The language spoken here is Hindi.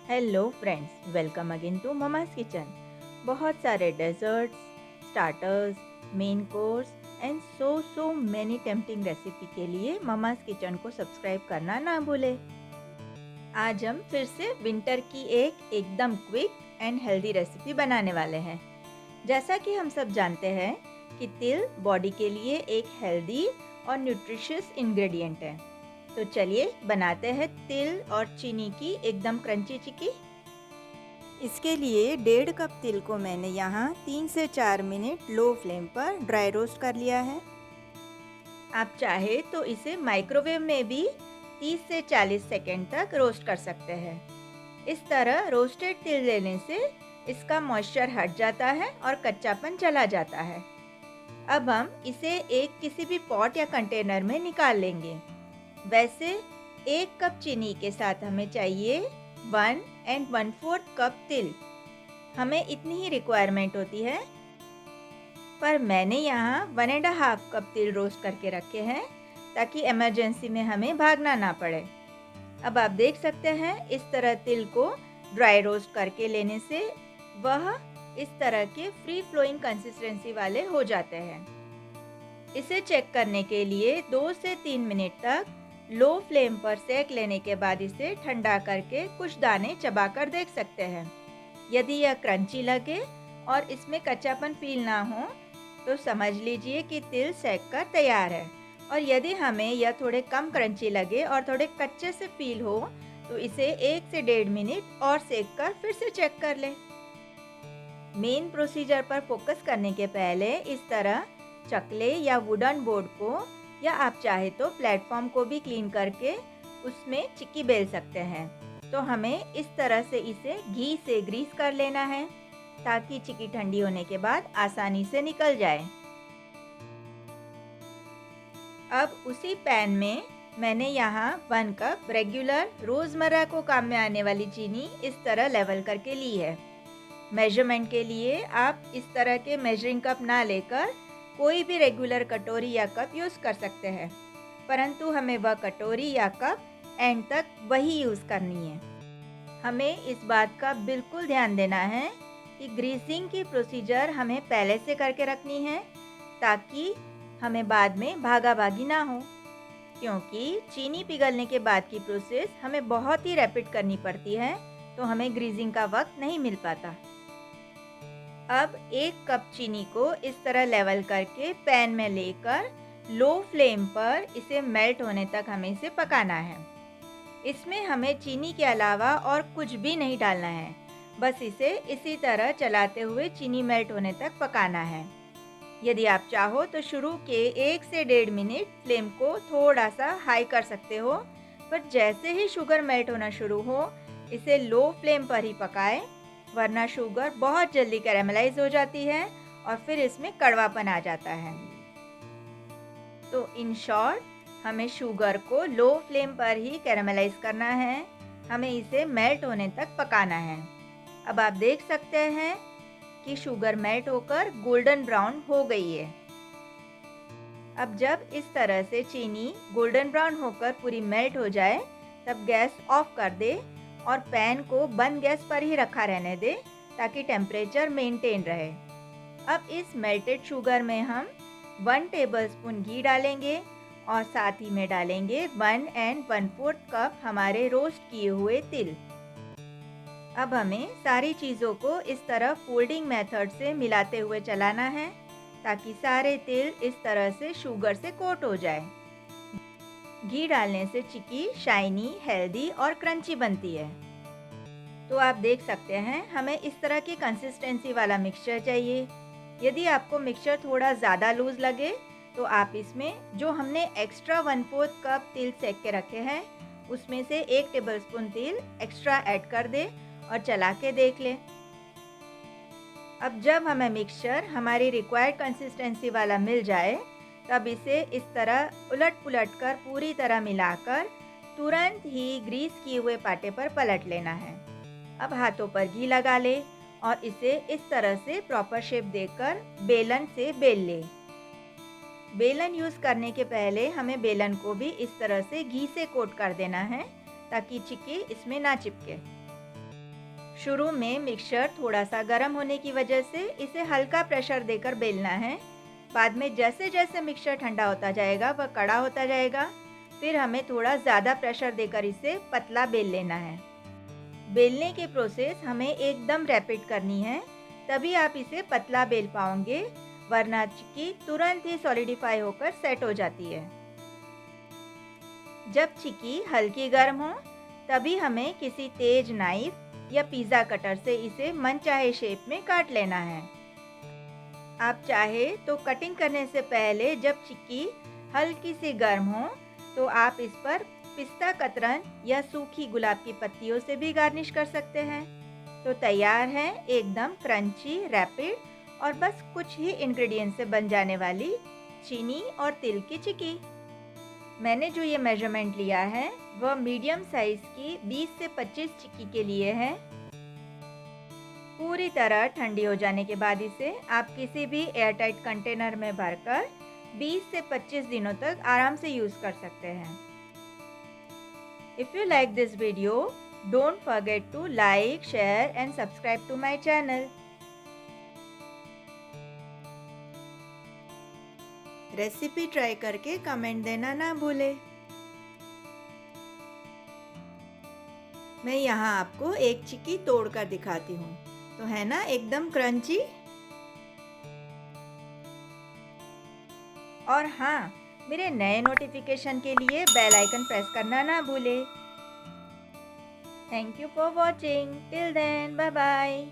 Hello friends, welcome again to Mama's Kitchen. बहुत सारे desserts, starters, main course and so many tempting recipe के लिए ममास किचन को सब्सक्राइब करना ना भूले। आज हम फिर से विंटर की एकदम क्विक एंड हेल्दी रेसिपी बनाने वाले हैं। जैसा कि हम सब जानते हैं कि तिल बॉडी के लिए एक हेल्दी और न्यूट्रिशियस इंग्रेडिएंट है। तो चलिए बनाते हैं तिल और चीनी की एकदम क्रंची चिक्की। इसके लिए 1.5 कप तिल को मैंने यहाँ 3 से 4 मिनट लो फ्लेम पर ड्राई रोस्ट कर लिया है। आप चाहे तो इसे माइक्रोवेव में भी 30 से 40 सेकेंड तक रोस्ट कर सकते हैं। इस तरह रोस्टेड तिल लेने से इसका मॉइस्चर हट जाता है और कच्चापन चला जाता है। अब हम इसे एक किसी भी पॉट या कंटेनर में निकाल लेंगे। वैसे 1 कप चीनी के साथ हमें चाहिए 1 and 1/4 कप तिल। हमें इतनी ही रिक्वायरमेंट होती है, पर मैंने यहाँ 1.5 कप तिल रोस्ट करके रखे हैं ताकि इमरजेंसी में हमें भागना ना पड़े। अब आप देख सकते हैं इस तरह तिल को ड्राई रोस्ट करके लेने से वह इस तरह के फ्री फ्लोइंग कंसिस्टेंसी वाले हो जाते हैं। इसे चेक करने के लिए 2 से 3 मिनट तक लो फ्लेम पर सेक लेने के बाद इसे ठंडा करके कुछ दाने चबाकर देख सकते हैं। यदि यह क्रंची लगे और इसमें कच्चापन फील ना हो तो समझ लीजिए कि तिल सेक कर तैयार है, और यदि हमें यह थोड़े कम क्रंची लगे और थोड़े कच्चे से फील हो तो इसे 1 से 1.5 मिनट और सेक कर फिर से चेक कर लें। मेन प्रोसीजर पर फोकस करने के पहले इस तरह चकले या वुडन बोर्ड को, या आप चाहे तो प्लेटफॉर्म को भी क्लीन करके उसमें चिक्की बेल सकते हैं। तो हमें इस तरह से इसे घी से ग्रीस कर लेना है ताकि चिक्की ठंडी होने के बाद आसानी से निकल जाए। अब उसी पैन में मैंने यहाँ 1 कप रेगुलर रोज़मर्रा को काम में आने वाली चीनी इस तरह लेवल करके ली है। मेजरमेंट के लिए आप इस तरह के मेजरिंग कप ना लेकर कोई भी रेगुलर कटोरी या कप यूज़ कर सकते हैं, परंतु हमें वह कटोरी या कप एंड तक वही यूज़ करनी है। हमें इस बात का बिल्कुल ध्यान देना है कि ग्रीसिंग की प्रोसीजर हमें पहले से करके रखनी है ताकि हमें बाद में भागा भागी ना हो, क्योंकि चीनी पिघलने के बाद की प्रोसेस हमें बहुत ही रैपिड करनी पड़ती है, तो हमें ग्रीसिंग का वक्त नहीं मिल पाता। अब 1 कप चीनी को इस तरह लेवल करके पैन में लेकर लो फ्लेम पर इसे मेल्ट होने तक हमें इसे पकाना है। इसमें हमें चीनी के अलावा और कुछ भी नहीं डालना है, बस इसे इसी तरह चलाते हुए चीनी मेल्ट होने तक पकाना है। यदि आप चाहो तो शुरू के 1 से 1.5 मिनट फ्लेम को थोड़ा सा हाई कर सकते हो, पर जैसे ही शुगर मेल्ट होना शुरू हो इसे लो फ्लेम पर ही पकाएं, वरना शुगर बहुत जल्दी कैरेमलाइज हो जाती है और फिर इसमें कड़वापन आ जाता है। तो इन शॉर्ट हमें शुगर को लो फ्लेम पर ही कैरेमलाइज करना है, हमें इसे मेल्ट होने तक पकाना है। अब आप देख सकते हैं कि शुगर मेल्ट होकर गोल्डन ब्राउन हो गई है। अब जब इस तरह से चीनी गोल्डन ब्राउन होकर पूरी मेल्ट हो जाए तब गैस ऑफ कर दे और पैन को बंद गैस पर ही रखा रहने दे ताकि टेम्परेचर मेंटेन रहे। अब इस मेल्टेड शुगर में हम 1 टेबलस्पून घी डालेंगे और साथ ही में डालेंगे 1 and 1/4 कप हमारे रोस्ट किए हुए तिल। अब हमें सारी चीज़ों को इस तरह फोल्डिंग मेथड से मिलाते हुए चलाना है ताकि सारे तिल इस तरह से शुगर से कोट हो जाए। घी डालने से चिक्की शाइनी, हेल्दी और क्रंची बनती है। तो आप देख सकते हैं हमें इस तरह की कंसिस्टेंसी वाला मिक्सचर चाहिए। यदि आपको मिक्सचर थोड़ा ज़्यादा लूज लगे तो आप इसमें जो हमने एक्स्ट्रा 1/4 कप तिल सेक के रखे हैं उसमें से 1 टेबलस्पून तिल एक्स्ट्रा ऐड कर दे और चला के देख लें। अब जब हमें मिक्सचर हमारी रिक्वायर्ड कंसिस्टेंसी वाला मिल जाए तब इसे इस तरह उलट पुलट कर पूरी तरह मिलाकर तुरंत ही ग्रीस किए हुए पाटे पर पलट लेना है। अब हाथों पर घी लगा ले और इसे इस तरह से प्रॉपर शेप देकर बेलन से बेल ले। बेलन यूज़ करने के पहले हमें बेलन को भी इस तरह से घी से कोट कर देना है ताकि चिक्की इसमें ना चिपके। शुरू में मिक्सचर थोड़ा सा गर्म होने की वजह से इसे हल्का प्रेशर देकर बेलना है। बाद में जैसे जैसे मिक्सचर ठंडा होता जाएगा वह कड़ा होता जाएगा, फिर हमें थोड़ा ज़्यादा प्रेशर देकर इसे पतला बेल लेना है। बेलने की प्रोसेस हमें एकदम रैपिड करनी है, तभी आप इसे पतला बेल पाओगे, वरना चिक्की तुरंत ही सॉलिडिफाई होकर सेट हो जाती है। जब चिक्की हल्की गर्म हो तभी हमें किसी तेज नाइफ या पिज़्ज़ा कटर से इसे मनचाहे शेप में काट लेना है। आप चाहे तो कटिंग करने से पहले जब चिक्की हल्की सी गर्म हो तो आप इस पर पिस्ता कतरन या सूखी गुलाब की पत्तियों से भी गार्निश कर सकते हैं। तो तैयार है एकदम क्रंची, रैपिड और बस कुछ ही इंग्रेडिएंट से बन जाने वाली चीनी और तिल की चिक्की। मैंने जो ये मेजरमेंट लिया है वह मीडियम साइज की 20 से 25 चिक्की के लिए है। पूरी तरह ठंडी हो जाने के बाद इसे आप किसी भी एयरटाइट कंटेनर में भरकर 20 से 25 दिनों तक आराम से यूज कर सकते हैं। If you like this video, don't forget to like, share and subscribe to my channel. Recipe try करके कमेंट देना ना भूले। मैं यहाँ आपको एक चिक्की तोड़कर दिखाती हूँ, तो है ना एकदम क्रंची। और हाँ, मेरे नए नोटिफिकेशन के लिए बेल आइकन प्रेस करना ना भूले। Thank you for watching. Till then, bye bye.